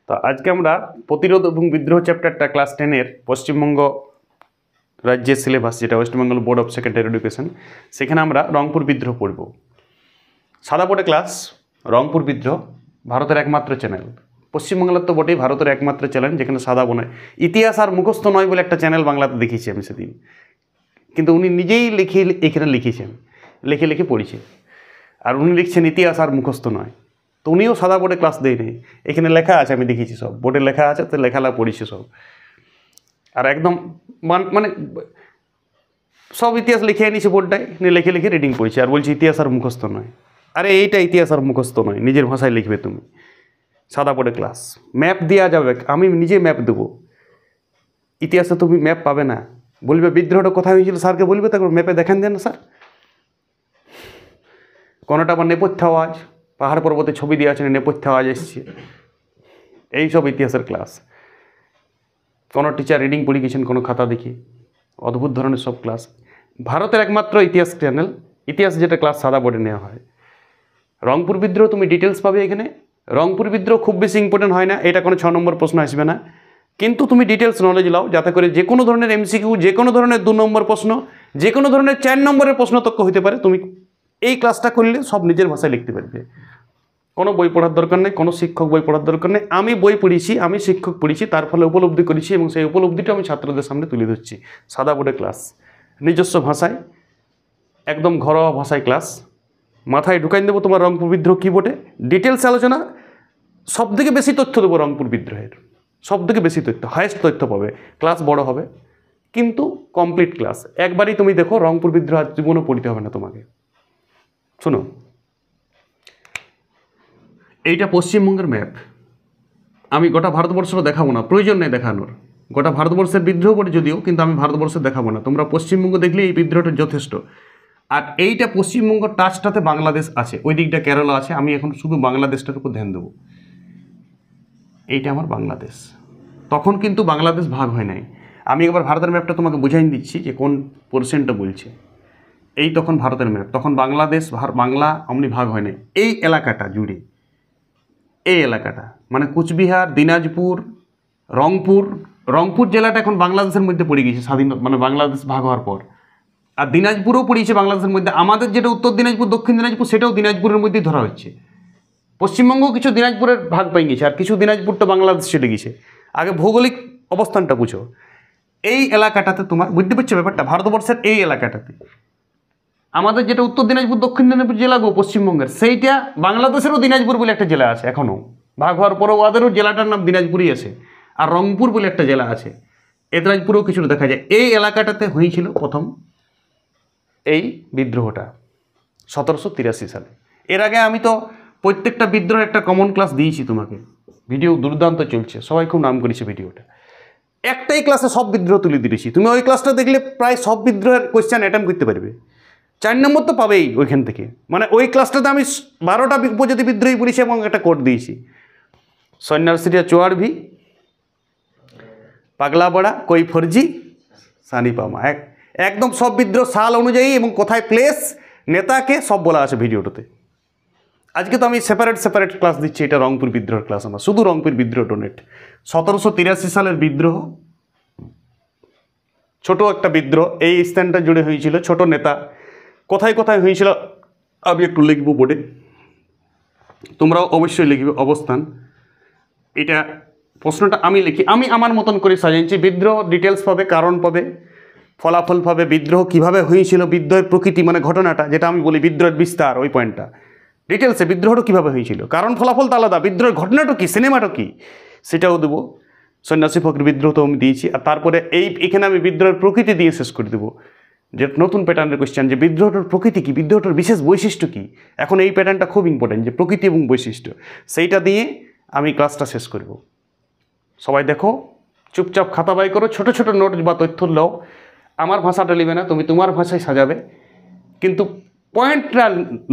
তো আজকে আমরা প্রতিরোধ এবং বিদ্রোহ চ্যাপ্টারটা ক্লাস 10-এর পশ্চিমবঙ্গ রাজ্যের সিলেবাস, যেটা West Bengal board of secondary education, সেখানে আমরা রংপুর বিদ্রোহ পড়ব। সাদা বোর্ডে ক্লাস। রংপুর বিদ্রোহ ভারতের একমাত্র চ্যানেল, পশ্চিমবাংলার তো বটেই, ভারতের একমাত্র চ্যানেল যেখানে সাদা বোনায় ইতিহাস আর মুখস্থ নয় বলে একটা চ্যানেল বাংলাতে দেখিয়েছি আমি সেদিন, কিন্তু উনি নিজেই এখানে লিখেছেন, লিখে লিখে পড়েছে, আর উনি লিখছেন ইতিহাস আর মুখস্থ নয়। তো উনিও সাদা বোর্ডে ক্লাস দেয়নি, এখানে লেখা আছে, আমি দেখেছি সব বোর্ডে লেখা আছে, তো লেখালা পড়েছি সব, আর একদম মানে সব ইতিহাস লিখে আনিছে বোর্ডটায়, লিখে লিখে রিডিং পড়েছি, আর বলছি ইতিহাস আর মুখস্থ নয়। আরে এইটা ইতিহাস আর মুখস্থ নয়, নিজের ভাষায় লিখবে তুমি। সাদা বোর্ডে ক্লাস, ম্যাপ দেওয়া যাবে, আমি নিজে ম্যাপ দেবো। ইতিহাসে তুমি ম্যাপ পাবে না, বলবে বিদ্রোহটা কোথায় হয়েছিল স্যারকে বলবে, তারপর ম্যাপে দেখান দেন না স্যার। কোনোটা আবার নেপথ্য আওয়াজ, পাহাড় পর্বতে ছবি দেওয়া আছে, নেপথ্য আওয়াজ এসছে, এইসব ইতিহাসের ক্লাস। কোনো টিচার রিডিং পড়ে গেছেন কোনো খাতা দেখি, অদ্ভুত ধরনের সব ক্লাস। ভারতের একমাত্র ইতিহাস চ্যানেল, ইতিহাস যেটা ক্লাস সাদা বোর্ডে নেওয়া হয়। রংপুর বিদ্রোহ তুমি ডিটেলস পাবে এখানে। রংপুর বিদ্রোহ খুব বেশি ইম্পর্টেন্ট হয় না, এটা কোনো 6 নম্বর প্রশ্ন আসবে না, কিন্তু তুমি ডিটেলস নলেজ নাও, যাতে করে যে কোনো ধরনের এমসিকিউ, যে কোনো ধরনের 2 নম্বর প্রশ্ন, যে কোনো ধরনের 4 নম্বরের প্রশ্ন তক্ক হতে পারে। তুমি এই ক্লাসটা করলে সব নিজের ভাষায় লিখতে পারবে, কোনো বই পড়ার দরকার নেই, কোনো শিক্ষক বই পড়ার দরকার নেই। আমি বই পড়েছি, আমি শিক্ষক পড়েছি, তার ফলে উপলব্ধি করেছি, এবং সেই উপলব্ধিটা আমি ছাত্রদের সামনে তুলে ধরছি। সাদা বোর্ডে ক্লাস, নিজস্ব ভাষায়, একদম ঘরোয়া ভাষায় ক্লাস, মাথায় ঢুকাই দেবো তোমার রংপুর বিদ্রোহ কী বোর্ডে, ডিটেলস আলোচনা। সব থেকে বেশি তথ্য দেবো রংপুর বিদ্রোহের, সব থেকে বেশি তথ্য, হায়েস্ট তথ্য পাবে। ক্লাস বড় হবে কিন্তু কমপ্লিট ক্লাস। একবারই তুমি দেখো, রংপুর বিদ্রোহ আর জীবনও পড়তে হবে না তোমাকে। শোনো, এইটা পশ্চিমবঙ্গের ম্যাপ। আমি গোটা ভারতবর্ষেরও দেখাবো না, প্রয়োজন নেই দেখানোর। গোটা ভারতবর্ষের বিদ্রোহ বলে যদিও, কিন্তু আমি ভারতবর্ষের দেখাবো না, তোমরা পশ্চিমবঙ্গ দেখলে এই বিদ্রোহটা যথেষ্ট। আর এইটা পশ্চিমবঙ্গ টাচটাতে বাংলাদেশ আছে, ওই দিকটা কেরালা আছে, আমি এখন শুধু বাংলাদেশটার উপর ধ্যান দেবো। এইটা আমার বাংলাদেশ, তখন কিন্তু বাংলাদেশ ভাগ হয় নাই। আমি এবার ভারতের ম্যাপটা তোমাকে বুঝাই দিচ্ছি যে কোন পোর্শনটা বলছে। এই তখন ভারতের ম্যাপ, তখন বাংলাদেশ বাংলা অমনি ভাগ হয় নাই। এই এলাকাটা জুড়ে, এই এলাকাটা মানে কুচবিহার, দিনাজপুর, রংপুর জেলাটা এখন বাংলাদেশের মধ্যে পড়ে গেছে স্বাধীন, মানে বাংলাদেশ ভাগ হওয়ার পর। আর দিনাজপুরও পড়েছে বাংলাদেশের মধ্যে। আমাদের যেটা উত্তর দিনাজপুর, দক্ষিণ দিনাজপুর, সেটাও দিনাজপুরের মধ্যেই ধরা হচ্ছে। পশ্চিমবঙ্গ কিছু দিনাজপুরের ভাগ পেয়ে গেছে, আর কিছু দিনাজপুরটা বাংলাদেশ চলে গেছে। আগে ভৌগোলিক অবস্থানটা বুঝো। এই এলাকাটাতে তোমার বুঝতে পারছো ব্যাপারটা, ভারতবর্ষের এই এলাকাটাতে আমাদের যেটা উত্তর দিনাজপুর, দক্ষিণ দিনাজপুর জেলা গো পশ্চিমবঙ্গের, সেইটা বাংলাদেশেরও দিনাজপুর বলে একটা জেলা আছে এখনও। ভাগ হওয়ার পরেও ওদেরও জেলাটার নাম দিনাজপুরই আছে। আর রংপুর বলে একটা জেলা আছে, এ দিনাজপুরেও কিছুটা দেখা যায়। এই এলাকাটাতে হয়েছিল প্রথম এই বিদ্রোহটা 1783 সালে। এর আগে আমি তো প্রত্যেকটা বিদ্রোহের একটা কমন ক্লাস দিয়েছি তোমাকে, ভিডিও দুর্দান্ত চলছে, সবাই খুব নাম করেছে ভিডিওটা। একটাই ক্লাসে সব বিদ্রোহ তুলে দিয়েছি, তুমি ওই ক্লাসটা দেখলে প্রায় সব বিদ্রোহের কোয়েশ্চেন অ্যাটেম্প করতে পারবে। 4 নম্বর তো পাবেই ওইখান থেকে, মানে ওই ক্লাসটাতে আমি 12টা উপজাতি বিদ্রোহী পড়েছি এবং একটা কোড দিয়েছি। সন্ন্যাসীরা চোয়ারভি, পাগলা বড়া, কই ফর্জি, সানি পামা, একদম সব বিদ্রোহ সাল অনুযায়ী এবং কোথায় প্লেস, নেতাকে সব বলা আছে ভিডিওটাতে। আজকে তো আমি সেপারেট ক্লাস দিচ্ছি, এটা রংপুর বিদ্রোহের ক্লাস আমার, শুধু রংপুর বিদ্রোহ ডোনেট। 1783 সালের বিদ্রোহ, ছোট একটা বিদ্রোহ, এই স্থানটা জুড়ে হয়েছিল, ছোট নেতা, কোথায় কোথায় হয়েছিল আমি একটু লিখব বোর্ডে, তোমরাও অবশ্যই লিখবে অবস্থান। এটা প্রশ্নটা আমি লিখি, আমি আমার মতন করে সাজিয়েছি। বিদ্রোহ ডিটেলস পাবে, কারণ পাবে, ফলাফল পাবে, বিদ্রোহ কিভাবে হয়েছিল, বিদ্রোহের প্রকৃতি মানে ঘটনাটা, যেটা আমি বলি বিদ্রোহের বিস্তার, ওই পয়েন্টটা ডিটেলসে, বিদ্রোহটা কীভাবে হয়েছিল, কারণ ফলাফল তো আলাদা, বিদ্রোহের ঘটনাটা কী, সিনেমাটা কী, সেটাও দেবো। সন্ন্যাসী ফকির বিদ্রোহ তো আমি দিয়েছি, আর তারপরে এখানে আমি বিদ্রোহের প্রকৃতি দিয়ে শেষ করে দেবো, যে নতুন প্যাটার্নের কোয়েশ্চেন, যে বিদ্রোহটার প্রকৃতি কী, বিদ্রোহটার বিশেষ বৈশিষ্ট্য কী। এখন এই প্যাটার্নটা খুব ইম্পর্টেন্ট, যে প্রকৃতি এবং বৈশিষ্ট্য, সেইটা দিয়ে আমি ক্লাসটা শেষ করব। সবাই দেখো, চুপচাপ খাতা বাই করো, ছোট ছোট নোট বা তথ্য নাও, আমার ভাষাটা নেবে না, তুমি তোমার ভাষায় সাজাবে, কিন্তু পয়েন্টটা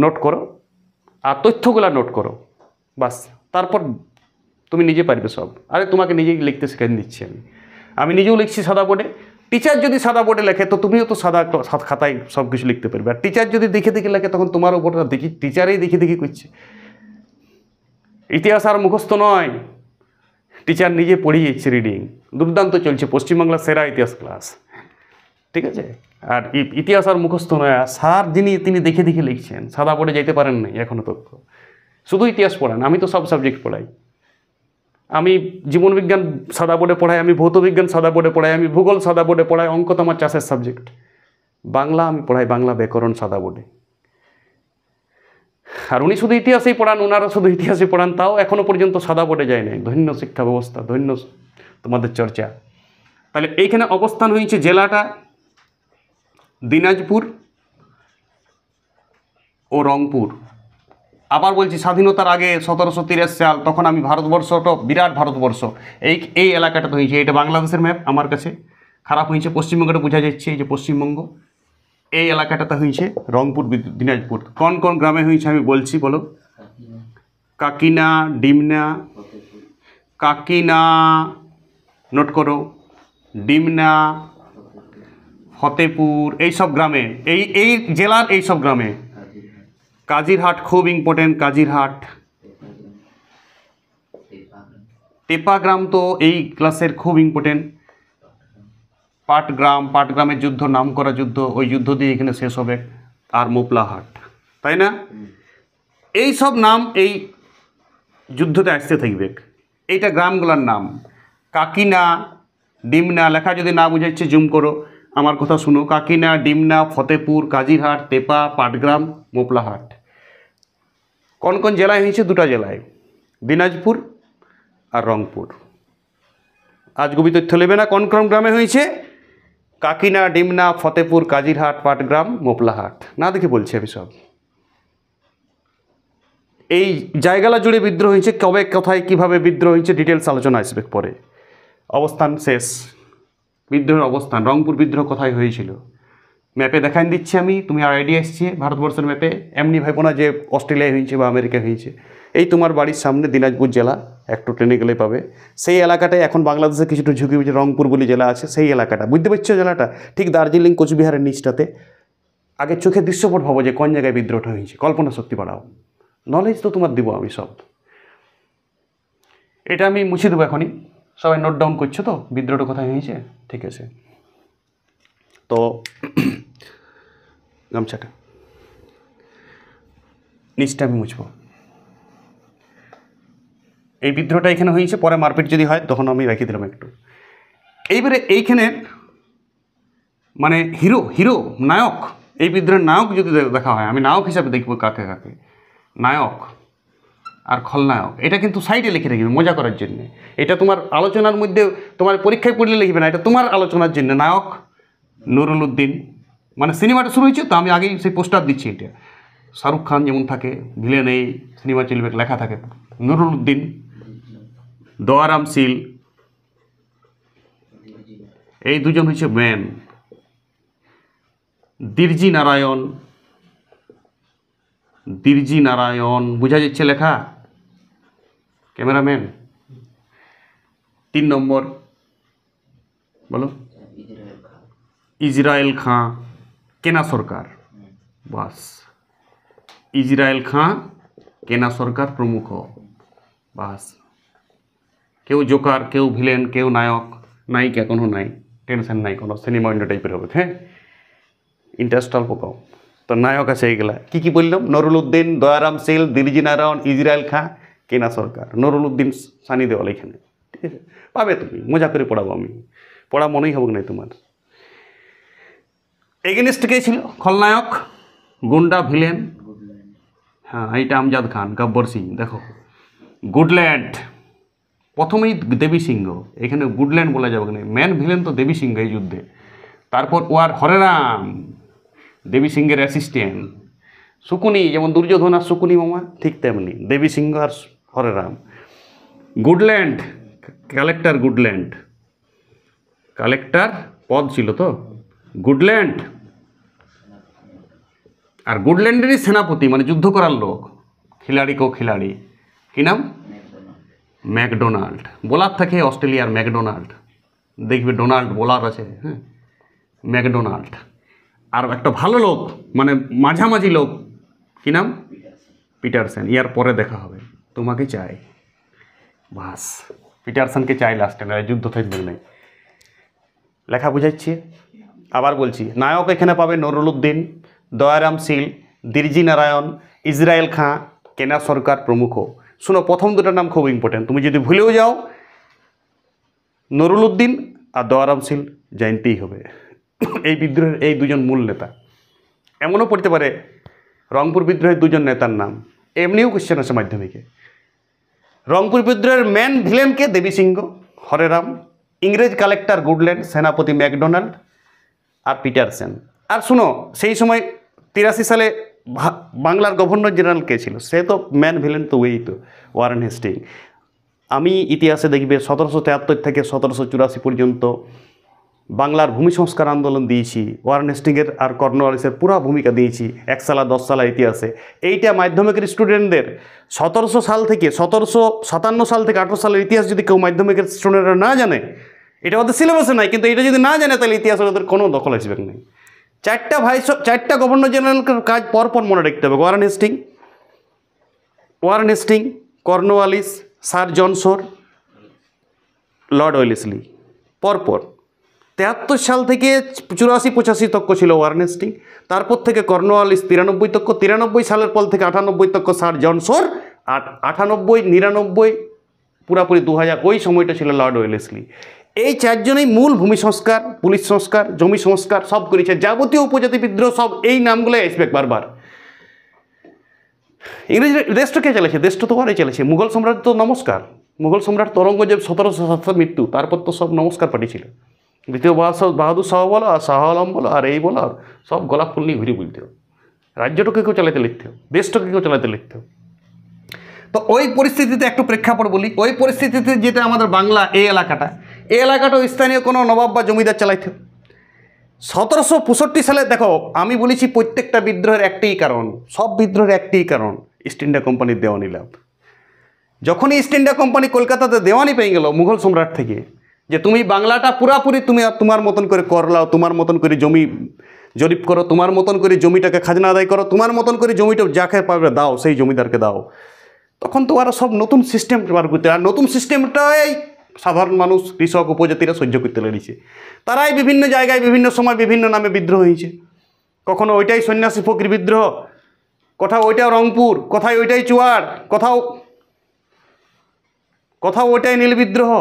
নোট করো আর তথ্যগুলো নোট করো, বাস। তারপর তুমি নিজে পারবে সব। আরে তোমাকে নিজেই লিখতে শেখাই দিচ্ছি আমি নিজেও লিখছি সাদা বোর্ডে। টিচার যদি সাদা বোর্ডে লেখে তো তুমিও তো সাদা খাতায় সব কিছু লিখতে পারবে, আর টিচার যদি দেখে দেখে লেখে তখন তোমার ওপরটা দেখি টিচারেই দেখে দেখে করছে। ইতিহাস আর মুখস্থ নয়, টিচার নিজে পড়িয়েছে রিডিং, দুর্দান্ত চলছে, পশ্চিমবাংলার সেরা ইতিহাস ক্লাস, ঠিক আছে। আর ইতিহাস আর মুখস্থ নয়, স্যার তিনি দেখে দেখে লিখছেন, সাদা বোর্ডে যেতে পারেন নাই এখনও তথ্য, শুধু ইতিহাস পড়ান। আমি তো সব সাবজেক্ট পড়াই, আমি জীবনবিজ্ঞান সাদা বোর্ডে পড়াই, আমি ভৌতবিজ্ঞান সাদা বোর্ডে পড়াই, আমি ভূগোল সাদা বোর্ডে পড়াই, অঙ্ক তো আমার চাষের সাবজেক্ট, বাংলা আমি পড়াই বাংলা ব্যাকরণ সাদা বোর্ডে। আর উনি শুধু ইতিহাসেই পড়ান, ওনারা শুধু ইতিহাসে পড়ান, তাও এখনও পর্যন্ত সাদা বোর্ডে যায় নাই। ধন্য শিক্ষা ব্যবস্থা, ধন্য তোমাদের চর্চা। তাহলে এইখানে অবস্থান হয়েছে জেলাটা দিনাজপুর ও রংপুর। আবার বলছি, স্বাধীনতার আগে 1783 সাল, তখন আমি ভারতবর্ষটা বিরাট ভারতবর্ষ, এই এলাকাটা তো হয়েছে, এটা বাংলাদেশের ম্যাপ আমার কাছে খারাপ হয়েছে, পশ্চিমবঙ্গটা বোঝা যাচ্ছে, এই যে পশ্চিমবঙ্গ, এই এলাকাটাতে হয়েছে রংপুর দিনাজপুর। কোন কোন গ্রামে হয়েছে আমি বলছি, বলো। কাকিনা, ডিমনা, কাকিনা নোট করো, ডিমনা, ফতেপুর, এইসব গ্রামে, এই জেলার এইসব গ্রামে। কাজিরহাট খুব ইম্পর্টেন্ট, কাজিরহাট। টেপাগ্রাম তো এই ক্লাসের খুব ইম্পর্টেন্ট। পাটগ্রামের যুদ্ধ, নাম করা যুদ্ধ, ওই যুদ্ধ দিয়ে এখানে শেষ হবে। আর মোপলাহাট, তাই না? এই সব নাম এই যুদ্ধতে আসতে থাকবে। এইটা গ্রামগুলোর নাম। কাকিনা, ডিমনা, লেখা যদি না বুঝাচ্ছে জুম করো, আমার কথা শুনো। কাকিনা, ডিমনা, ফতেপুর, কাজিরহাট, টেপা, পাটগ্রাম, মোপলাহাট। কোন কোন জেলায় হয়েছে? দুটা জেলায়, দিনাজপুর আর রংপুর। আজগুবি তথ্য নেবে না। কোন কোন গ্রামে হয়েছে? কাকিনা, ডিমনা, ফতেপুর, কাজিরহাট, পাটগ্রাম, মোপলাহাট। না দেখে বলছি আমি সব। এই জায়গাটা জুড়ে বিদ্রোহ হয়েছে, কবে, কোথায়, কীভাবে বিদ্রোহ হয়েছে, ডিটেলস আলোচনা আসবে পরে। অবস্থান শেষ, বিদ্রোহের অবস্থান। রংপুর বিদ্রোহ কোথায় হয়েছিল ম্যাপে দেখান দিচ্ছি আমি, তুমি আর আইডিয়া এসছে ভারতবর্ষের ম্যাপে। এমনি ভাবো না যে অস্ট্রেলিয়ায় হয়েছে বা আমেরিকায় হয়েছে। এই তোমার বাড়ির সামনে দিনাজপুর জেলা, একটু ট্রেনে গেলে পাবে। সেই এলাকাটায় এখন বাংলাদেশে কিছুটা ঝুঁকি বুঝে রংপুর বলে জেলা আছে, সেই এলাকাটা বুঝতে পারছো? জেলাটা ঠিক দার্জিলিং কোচবিহারের নিচটাতে। আগে চোখে দৃশ্যপট ভাবো যে কোন জায়গায় বিদ্রোহটা হয়েছে, কল্পনা শক্তি বাড়াও। নলেজ তো তোমার দিব আমি সব। এটা আমি মুছে দেবো এখনই, সবাই নোট ডাউন করছো তো বিদ্রোহটা কোথায় হয়েছে? ঠিক আছে, তো গামছাটা নিচটা আমি মুছবো। এই বিদ্রোহটা এখানে হয়েছে, পরে মারপিট যদি হয় তখন আমি রেখে দিলাম একটু। এইবারে এইখানে মানে হিরো নায়ক, এই বিদ্রোহের নায়ক যদি দেখা হয়, আমি নায়ক হিসাবে দেখবো কাকে কাকে, নায়ক আর খলনায়ক। এটা কিন্তু সাইডে লিখে রাখবে মজা করার জন্য। এটা তোমার আলোচনার মধ্যে, তোমার পরীক্ষায় পড়লে লিখবে না, এটা তোমার আলোচনার জন্য। নায়ক নুরুল উদ্দিন, মানে সিনেমাটা শুরু হয়েছে তো, আমি আগেই সেই পোস্টার দিচ্ছি। এটা শাহরুখ খান যেমন থাকে, ভিলেন এই সিনেমা চলবে, লেখা থাকে নুরুল উদ্দিন। দয়ারাম শীল, এই দুজন হচ্ছে ম্যান। দিরজি নারায়ণ, বোঝা যাচ্ছে লেখা? ক্যামেরাম্যান। 3 নম্বর বলো। ইজরায়েল খাঁ, কেনা সরকার, বাস। ইজরায়েল খাঁ, কেনা সরকার প্রমুখ, বাস। কেউ জোকার, কেউ ভিলেন, কেউ নায়ক, নায়িকা কোনো নাই, টেনশন নাই কোনো, সিনেমা ইন্ডো টাইপের হবে। হ্যাঁ, ইন্টারেস্ট অল্প কম। তো নায়ক আছে এইগুলা, কী কী বললাম? নুরুল উদ্দিন, দয়ারাম শীল, দিরজি নারায়ণ, ইজরায়েল খাঁ, কেনা সরকার। নুরুল উদ্দিন সানি দেওয়াল এখানে, ঠিক আছে? পাবে তুমি, মজা করে পড়াবো আমি, পড়া মনেই হবে না তোমার। এগেনিস্ট কে ছিল? খলনায়ক, গুন্ডা, ভিলেন। হ্যাঁ, এইটা আমজাদ খান, গব্বর সিং। দেখো গুডল্যান্ড, প্রথমেই দেবী সিংহ, এখানে গুডল্যান্ড বলা যাবে না। ম্যান ভিলেন তো দেবী সিংহ এই যুদ্ধে। তারপর ওয়ার হরেরাম, দেবী সিংহের অ্যাসিস্ট্যান্ট। শকুনি, যেমন দুর্যোধন আর শকুনি মামা, ঠিক তেমনি দেবী সিংহ আর হরেরাম। গুডল্যান্ড, কালেক্টর গুডল্যান্ড, কালেক্টর পদ ছিল তো গুডল্যান্ড। আর গুডল্যান্ডেরই সেনাপতি, মানে যুদ্ধ করার লোক, খিলাড়ি কো খিলাড়ি, কী নাম? ম্যাকডোনাল্ড। বোলার থাকে অস্ট্রেলিয়ার ম্যাকডোনাল্ড, দেখবে ডোনাল্ড বোলার আছে, হ্যাঁ, ম্যাকডোনাল্ড। আর একটা ভালো লোক, মানে মাঝামাঝি লোক, কী নাম? পিটারসেন। ইয়ার পরে দেখা হবে, তোমাকে চাই, বাস। পিটারসনকে চাই লাস্টে, না যুদ্ধ থাকবে নাই। লেখা বুঝাচ্ছি, আবার বলছি, নায়ক এখানে পাবে নুরুল উদ্দিন, দয়ারাম শীল, দিরজি নারায়ণ, ইসরায়েল খাঁ, কেনা সরকার প্রমুখ। শুনো, প্রথম দুটার নাম খুব ইম্পর্টেন্ট, তুমি যদি ভুলেও যাও নুরুল উদ্দিন আর দয়ারাম শীল জানতেই হবে। এই বিদ্রোহের এই দুজন মূল নেতা। এমনও পড়তে পারে রংপুর বিদ্রোহের দুজন নেতার নাম, এমনিও কোশ্চেন আছে মাধ্যমিকে। রংপুর বিদ্রোহের মেন ভিলেনকে দেবী সিংহ, হরেরাম, ইংরেজ কালেক্টর গুডল্যান্ড, সেনাপতি ম্যাকডোনাল্ড আর পিটারসেন। আর শুনো, সেই সময় 83 সালে বাংলার গভর্নর জেনারেল কে ছিল? সে তো মেন ভিলেন, তো ওই তো ওয়ারেন হেস্টিং। আমি ইতিহাসে দেখবে 1773 থেকে 1784 পর্যন্ত বাংলার ভূমি সংস্কার আন্দোলন দিয়েছি, ওয়ারেন হেস্টিংয়ের আর কর্নওয়ালিসের পুরো ভূমিকা দিয়েছি 1 সালা 10 সালা ইতিহাসে। এইটা মাধ্যমিকের স্টুডেন্টদের 1700 সাল থেকে 1757 সাল থেকে 18 সালের ইতিহাস যদি কেউ মাধ্যমিকের স্টুডেন্টরা না জানে, এটা ওদের সিলেবাসে নাই, কিন্তু এটা যদি না জানে তাহলে ইতিহাসের ওদের কোনো দখল আসবে না। চারটা গভর্নর জেনারেলের কাজ পরপর মনে রাখতে হবে। Warren Hastings, Cornwallis, Sir Johnson, Lord Wellesley, পরপর 73 সাল থেকে 84-85 তক্ক ছিল ওয়ারেন হেস্টিং, তারপর থেকে কর্নওয়ালিস 93 তক্ক, 93 সালের পর থেকে 98 তক্ক স্যার জনসন, আর 98, 99, পুরাপুরি 2000 ওই সময়টা ছিল লর্ড ওয়েলেসলি। এই চারজনেই মূল ভূমি সংস্কার, পুলিশ সংস্কার, জমি সংস্কার সব করেছে। যাবতীয় উপজাতি বিদ্রোহ সব এই নামগুলো আসবে বারবার। ইংরেজ দেশটা কে চালিয়েছে? দেশটা তো ওরাই চালিয়েছে। মুঘল সম্রাট তো নমস্কার, মুঘল সম্রাট তরঙ্গজেব 1707 মৃত্যু, তারপর তো সব নমস্কার পাঠিয়েছিল। দ্বিতীয় বাহাদুর শাহ বলো আর শাহ আলম বলো আর এই বলো, আর সব গোলাপ ফুল নিয়ে ঘুরে বলতে হবে। রাজ্যটাকে কেউ চালাতে লিখতে হবে, দেশটাকে কেউ চালাতে লিখতে হবে। তো ওই পরিস্থিতিতে একটু প্রেক্ষাপট বলি। ওই পরিস্থিতিতে যেটা আমাদের বাংলা এই এলাকাটাও স্থানীয় কোনো নবাব বা জমিদার চালাইতে। 1765 সালে দেখো, আমি বলেছি প্রত্যেকটা বিদ্রোহের একটাই কারণ, সব বিদ্রোহের একটাই কারণ, ইস্ট ইন্ডিয়া কোম্পানির দেওয়ানি লাভ। যখনই ইস্ট ইন্ডিয়া কোম্পানি কলকাতাতে দেওয়ানি পেয়ে গেল মুঘল সম্রাট থেকে, যে তুমি বাংলাটা পুরাপুরি তুমি তোমার মতন করে করলাও, তোমার মতন করে জমি জরিপ করো, তোমার মতন করে জমিটাকে খাজনা আদায় করো, তোমার মতন করে জমিটা যাকে পাবে দাও, সেই জমিদারকে দাও। তখন তো ওরা সব নতুন সিস্টেম বার করতে, আর নতুন সিস্টেমটাই সাধারণ মানুষ, কৃষক, উপজাতিরা সহ্য করতে লেগেছে। তারাই বিভিন্ন জায়গায় বিভিন্ন সময় বিভিন্ন নামে বিদ্রোহ হয়েছে। কখনো ওইটাই সন্ন্যাসী ফকির বিদ্রোহ, কোথাও ওইটাও রংপুর, কোথায় ওইটাই চুয়াড়, কোথাও ওইটাই নীল বিদ্রোহ,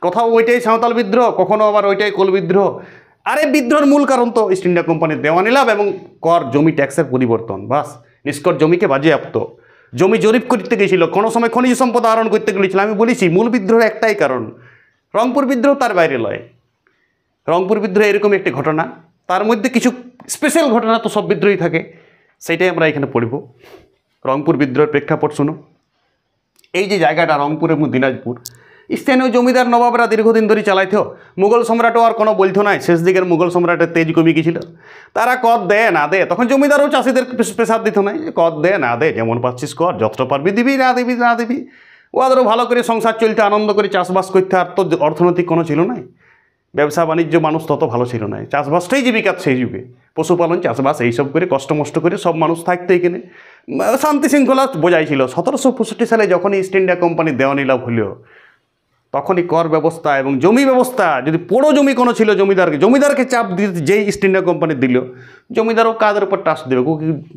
কোথাও ওইটাই সাঁওতাল বিদ্রোহ, কখনো আবার ওইটাই কোল বিদ্রোহ। আরে বিদ্রোহের মূল কারণ তো ইস্ট ইন্ডিয়া কোম্পানির দেওয়ানি লাভ এবং কর জমি ট্যাক্সের পরিবর্তন। বাস, নিষ্কর জমিকে বাজেয়াপ্ত, জমি জরিপ করতে গেছিল, কোনো সময় খনিজ সম্পদ আহরণ করতে গেছিল। আমি বলেছি মূল বিদ্রোহের একটাই কারণ, রংপুর বিদ্রোহ তার বাইরে লয়। রংপুর বিদ্রোহ এরকম একটি ঘটনা, তার মধ্যে কিছু স্পেশাল ঘটনা তো সব বিদ্রোহী থাকে, সেটাই আমরা এখানে পড়ব। রংপুর বিদ্রোহের প্রেক্ষাপট শুনো। এই যে জায়গাটা রংপুর এবং দিনাজপুর, স্থানীয় জমিদার নবাবরা দীর্ঘদিন ধরে চালাইতো। মুঘল সম্রাটও আর কোনো বলতো নাই, শেষ দিকের মুঘল সম্রাটের তেজ কমে গেছিল। তারা কর দেয় না দেয়, তখন জমিদারও চাষিদের প্রেসার দিত নাই, কর দেয় না দেয়, যেমন পাচ্ছিস কর, যতটা পারবি দিবি, না দিবি না দিবি। ওদেরও ভালো করে সংসার চলতে, আনন্দ করে চাষবাস করতে, আর তো অর্থনৈতিক কোনো ছিল নাই, ব্যবসা বাণিজ্য মানুষ তত ভালো ছিল না, চাষবাসটাই জীবিকা সেই যুগে, পশুপালন, চাষবাস এইসব করে কষ্ট মষ্ট করে সব মানুষ থাকতে এখানে শান্তি শৃঙ্খলা বজায় ছিল। 1765 সালে যখনই ইস্ট ইন্ডিয়া কোম্পানির দেওয়ানি লাভ হলো, তখনই কর ব্যবস্থা এবং জমি ব্যবস্থা, যদি পোড়ো জমি কোনো ছিল জমিদারকে চাপ দিতে যেই ইস্ট ইন্ডিয়া কোম্পানি দিল, জমিদারও কাদের উপর ট্যাক্স দেবে?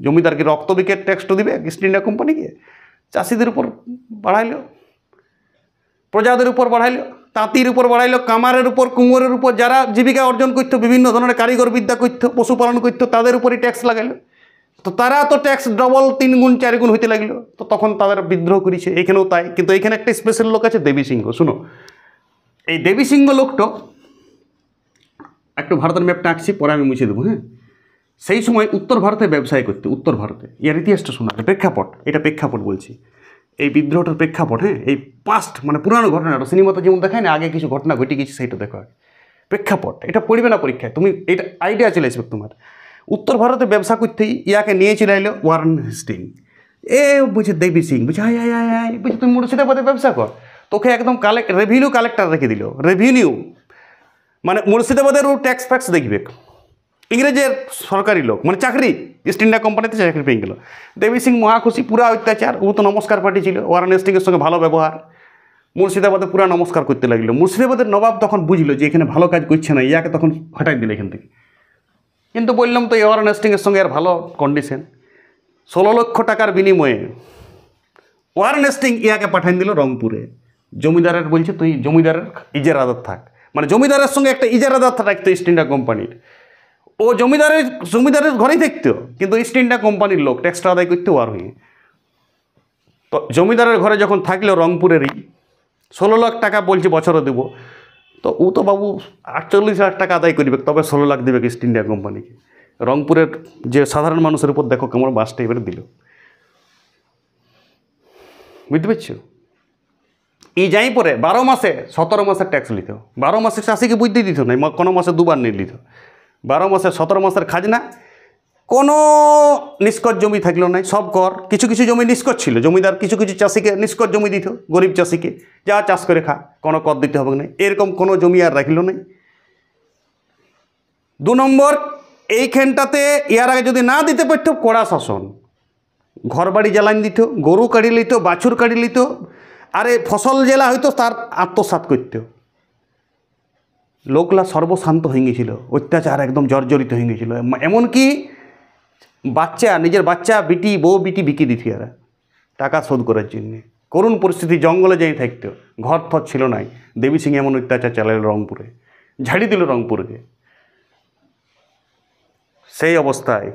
জমিদারকে রক্ত বিকে ট্যাক্সটা দিবে ইস্ট ইন্ডিয়া কোম্পানিকে? চাষিদের উপর বাড়াইলো, প্রজাদের উপর বাড়াইলো, তাঁতির উপর বাড়াইলো, কামারের উপর, কুমোরের উপর, যারা জীবিকা অর্জন করতো, বিভিন্ন ধরনের কারিগর বিদ্যা করতো, পশুপালন করতো, তাদের উপরই ট্যাক্স লাগাইলো। তো তারা তো ট্যাক্স ডবল, 3 গুণ 4 গুণ হইতে লাগলো। তো তখন তাদের বিদ্রোহ করেছে, এখানেও তাই। কিন্তু এখানে একটা স্পেশাল লোক আছে, দেবী সিংহ। শুনো, এই দেবী সিংহ লোকটা, একটু ভারতের ম্যাপটা আঁকছি, পরে আমি মুছে দেবো। হ্যাঁ, সেই সময় উত্তর ভারতে ব্যবসায় করতে, উত্তর ভারতে। ইয়ার ইতিহাসটা শোনা, প্রেক্ষাপট, এটা প্রেক্ষাপট বলছি, এই বিদ্রোহটার প্রেক্ষাপট। হ্যাঁ, এই পাস্ট মানে পুরানো ঘটনাটা, সিনেমাতে যেমন দেখায় না, আগে কিছু ঘটনা ঘটে গেছে, সেইটা দেখো। প্রেক্ষাপট এটা পড়বে না পরীক্ষায়, তুমি এটা আইডিয়া চলে আসবে তোমার। উত্তর ভারতে ব্যবসা করতেই ইয়াকে নিয়ে চলে এলো ওয়ারেন হেস্টিং। বুঝে দেবী সিং বুঝে হাই হাই হাই হাই, বুঝে তুমি মুর্শিদাবাদে ব্যবসা কর, তোকে একদম রেভিনিউ কালেক্টর রেখে দিল। রেভিনিউ মানে মুর্শিদাবাদের ও ট্যাক্স ফ্যাক্স দেখবে, ইংরেজের সরকারি লোক, মানে চাকরি, ইস্ট ইন্ডিয়া কোম্পানিতে চাকরি পেয়ে গেল। দেবী সিং মহাখুশি, পুরা অত্যাচার। ও তো নমস্কার পার্টি ছিল, ওয়ারেন হেস্টিংয়ের সঙ্গে ভালো ব্যবহার। মুর্শিদাবাদে পুরা নমস্কার করতে লাগলো। মুর্শিদাবাদের নবাব তখন বুঝলো যে এখানে ভালো কাজ করছে না, ইয়াকে তখন হটাই দিল এখান থেকে। কিন্তু বললাম তো ওয়ারেন হেস্টিংয়ের সঙ্গে আর ভালো কন্ডিশন, 16 লক্ষ টাকার বিনিময়ে ওয়ারেন হেস্টিং ইয়াকে পাঠাই দিল রংপুরে। জমিদারের বলছে তুই জমিদারের ইজারাদার থাক, মানে জমিদারের সঙ্গে একটা ইজারাদার থাকতো ইস্ট ইন্ডিয়া কোম্পানির। ও জমিদারের ঘরেই থাকতো, কিন্তু ইস্ট ইন্ডিয়া কোম্পানির লোক ট্যাক্সটা আদায় করতে আর হয়ে। তো জমিদারের ঘরে যখন থাকলো রংপুরেরই, 16 লাখ টাকা বলছে বছরে দেবো। তো ও তো বাবু 48 লাখ টাকা আদায় করবে, তবে 16 লাখ দেবে ইস্ট ইন্ডিয়া কোম্পানিকে। রংপুরের যে সাধারণ মানুষের উপর দেখো কেমন বাসটা এবারে দিল, বুঝতে পারছো? এই যাই পরে 12 মাসে 17 মাসের ট্যাক্স নিত। 12 মাসে চাষিকে বুঝতে দিত না, কোনো মাসে দুবার নিয়ে নিত। 12 মাসে 17 মাসের খাজনা, কোনো নিষ্কর জমি থাকলো নাই, সব কর। কিছু কিছু জমি নিষ্কর ছিল, জমিদার কিছু কিছু চাষিকে নিষ্কর জমি দিত, গরিব চাষিকে, যা চাষ করে খা, কোনো কর দিতে হবে না, এরকম কোনো জমি আর রাখিল নাই। 2 নম্বর, এইখানটাতে ইয়ার আগে যদি না দিতে পারত, কড়া শাসন। ঘর বাড়ি জ্বালান দিত, গরু কাড়ি লিত, বাছুর কাড়ি লিত, আরে ফসল জেলা হয়তো তার আত্মসাৎ করত। লোকলা সর্বশান্ত হয়ে গেছিল, অত্যাচার একদম জর্জরিত হয়ে গেছিল। এমনকি বাচ্চা, নিজের বাচ্চা বিটি, বউ বিটি বিকি দিত এরা টাকা শোধ করার জন্যে। করুণ পরিস্থিতি, জঙ্গলে যাই থাকতো, ঘর থর ছিল নাই। দেবী সিং এমন অত্যাচার চালাইল রংপুরে, ঝাড়ি দিল রংপুরকে। সেই অবস্থায়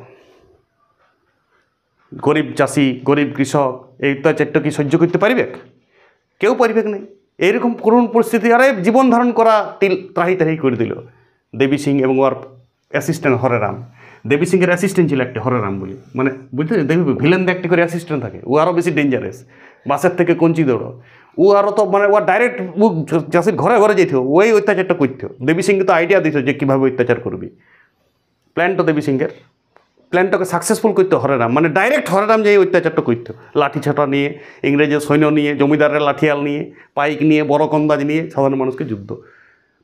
গরিব চাষি, গরিব কৃষক এই অত্যাচারটা কি সহ্য করতে পারবে? কেউ পারবে না। এইরকম করুণ পরিস্থিতি, আরে জীবন ধারণ করা ত্রাহি ত্রাহি করে দিল দেবী সিং এবং ওর অ্যাসিস্ট্যান্ট হরেরাম। দেবী সিংয়ের অ্যাসিস্ট্যান্ট ছিল একটা হরেরাম বলে, মানে বুঝতে দেখবি ভিলেন একটি করে অ্যাসিস্ট্যান্ট থাকে, ও আরও বেশি ডেঞ্জারাস। বাসের থেকে কঞ্চি দৌড়ো, ও আরও তো মানে ও ডাইরেক্ট চাষির ঘরে ঘরে যেত, ওই অত্যাচারটা করতো। দেবী সিংকে তো আইডিয়া দিত যে কীভাবে অত্যাচার করবি। প্ল্যানটা দেবী সিংয়ের, প্ল্যানটাকে সাকসেসফুল করতে হরেরাম, মানে ডাইরেক্ট হরেরাম যে অত্যাচারটা করতো। লাঠি ছাটা নিয়ে, ইংরেজের সৈন্য নিয়ে, জমিদারের লাঠিয়াল নিয়ে, পাইক নিয়ে, বড় কন্দাজ নিয়ে সাধারণ মানুষকে যুদ্ধ।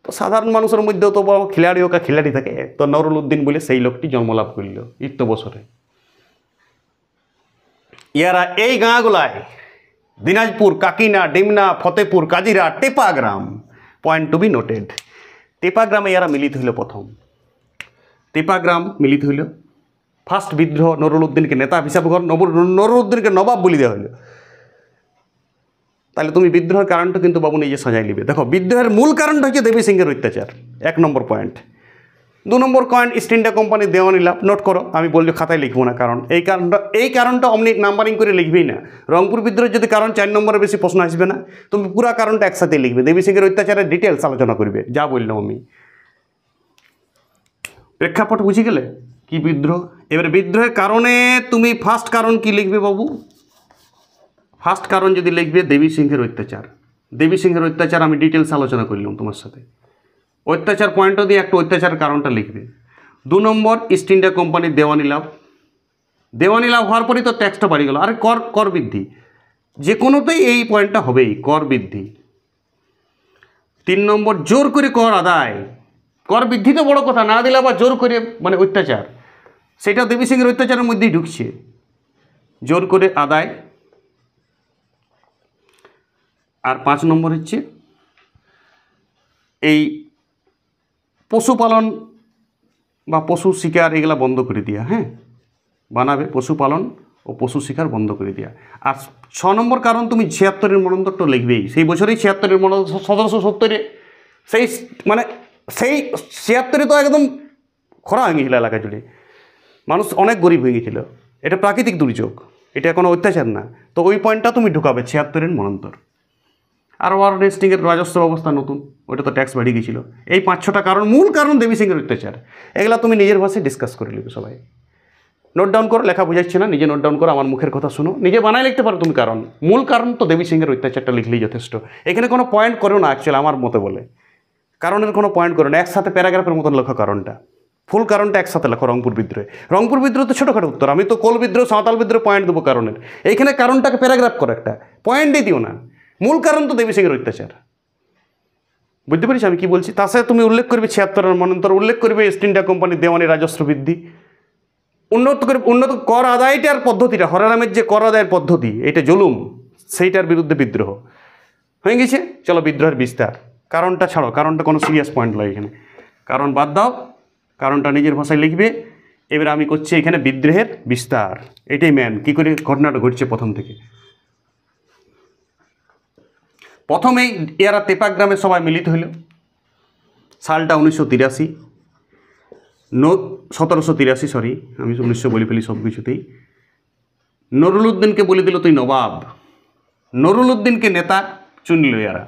তো সাধারণ মানুষের মধ্যেও তো বড় খিলাড়ি ওকা খিলাড়ি থাকে, তো নুরুল উদ্দিন বলে সেই লোকটি জন্মলাভ করল ইত্য বছরে। ইয়ারা এই গাঁগুলায় Dinajpur, Kakina, Dimna, Fatehpur, Kajira, Tepagram, point to be noted. টেপাগ্রামে ইয়ারা মিলিত হইল প্রথম। টেপাগ্রাম মিলিত হইল। ফার্স্ট বিদ্রোহ, নুরুল উদ্দিনকে নেতা হিসাবে নুরুল উদ্দিনকে নবাব বলে দেওয়া হইল। তাহলে তুমি বিদ্রোহের কারণটা কিন্তু বাবু নিজে সাজাই নিবে। দেখো, বিদ্রোহের মূল কারণটা হচ্ছে দেবী সিংয়ের অত্যাচার, 1 নম্বর পয়েন্ট। 2 নম্বর পয়েন্ট, ইস্ট ইন্ডিয়া কোম্পানি দেওয়ানি লাভ। নোট করো, আমি বললে খাতায় লিখবো না, কারণ এই কারণটা অমনি নাম্বারিং করে লিখবেই না। রংপুর বিদ্রোহের যদি কারণ 4 নম্বরের বেশি প্রশ্ন আসবে না, তুমি পুরা কারণটা একসাথে লিখবে। দেবী সিংয়ের অত্যাচারের ডিটেলস আলোচনা করবে, যা বললাম আমি। প্রেক্ষাপট বুঝে গেলে কি বিদ্রোহ। এবারে বিদ্রোহের কারণে তুমি ফার্স্ট কারণ কি লিখবে বাবু? ফার্স্ট কারণ যদি লিখবে দেবী সিংহের অত্যাচার। দেবী সিংহের অত্যাচার আমি ডিটেলস আলোচনা করলাম তোমার সাথে। অত্যাচার পয়েন্টও দিয়ে একটা অত্যাচার কারণটা লিখবে। 2 নম্বর, ইস্ট ইন্ডিয়া কোম্পানির দেওয়ানি লাভ। দেওয়ানি লাভ হওয়ার পরেই তো ট্যাক্সটা বাড়ি গেল। আরে কর বৃদ্ধি, যে কোনোতেই এই পয়েন্টটা হবেই, কর বৃদ্ধি। 3 নম্বর, জোর করে কর আদায়। কর বৃদ্ধি তো বড় কথা, না দিলে আবার জোর করে, মানে অত্যাচার, সেটা দেবী সিংহের অত্যাচারের মধ্যেই ঢুকছে। জোর করে আদায়। আর 5 নম্বর হচ্ছে এই পশুপালন বা পশু শিকার, এগুলা বন্ধ করে দেওয়া। হ্যাঁ, বানাবে পশুপালন ও পশু শিকার বন্ধ করে দেওয়া। আর 6 নম্বর কারণ তুমি 76-এর মনন্তরটা লিখবেই। সেই বছরেই 76-এর 1770-এ সেই মানে সেই 76-এ তো একদম খরা হয়ে গিয়েছিল এলাকা জুড়ে, মানুষ অনেক গরিব হয়ে গিয়েছিল। এটা প্রাকৃতিক দুর্যোগ, এটা কোনো অত্যাচার না। তো ওই পয়েন্টটা তুমি ঢুকাবে 76-এর মনন্তর। আর ওয়ারেন হেস্টিংয়ের রাজস্ব ব্যবস্থা নতুন, ওটা তো ট্যাক্স বেড়ে গিয়েছিল। এই 5-6টা কারণ, মূল কারণ দেবী সিংহের অত্যাচার। এগুলা তুমি নিজের ভাষায় ডিসকাস করে নেবে সবাই। নোট ডাউন করো, লেখা বুঝাচ্ছে না, নিজে নোট ডাউন করো, আমার মুখের কথা শুনো, নিজে বানায় লিখতে পারো তুমি। কারণ মূল কারণ তো দেবী সিংহের অত্যাচারটা লিখলেই যথেষ্ট। এখানে কোনো পয়েন্ট করো না, অ্যাকচুয়ালি আমার মতে বলে কারণের কোনো পয়েন্ট করো না, একসাথে প্যারাগ্রাফের মতন লেখো কারণটা, ফুল কারণটা একসাথে লেখো। রংপুর বিদ্রোহে, রংপুর বিদ্রোহ তো ছোটোখাটো উত্তর, আমি তো কোল বিদ্রোহ, সাঁওতাল বিদ্রোহ পয়েন্ট দেবো কারণের। এইখানে কারণটাকে প্যারাগ্রাফ করো, একটা পয়েন্টই দিও না। মূল কারণ তো দেবী সিংহের অত্যাচার। বুঝতে পারিস আমি কি বলছি? তার সাথে তুমি উল্লেখ করবে 76 মন্বন্তর, উল্লেখ করবে ইস্ট ইন্ডিয়া কোম্পানির দেওয়ানি রাজস্ব বৃদ্ধি, উন্নত কর আদায়টার পদ্ধতিটা, হরারামের যে কর আদায়ের পদ্ধতি, এটা জুলুম, সেইটার বিরুদ্ধে বিদ্রোহ হয়ে গেছে। চলো বিদ্রোহের বিস্তার। কারণটা ছাড়ো, কারণটা কোনো সিরিয়াস পয়েন্ট নয় এখানে, কারণ বাদ দাও, কারণটা নিজের ভাষায় লিখবে। এবার আমি করছি এখানে বিদ্রোহের বিস্তার, এটাই ম্যান। কী করে ঘটনাটা ঘটছে প্রথম থেকে। প্রথমেই এরা তেপাক গ্রামে সবাই মিলিত হইল। সালটা 1983, 1783, সরি আমি 1900 বলে ফেলি সব কিছুতেই। নুরুল উদ্দিনকে বলে দিল তুই নবাব। নুরুল উদ্দিনকে নেতা চুনল এরা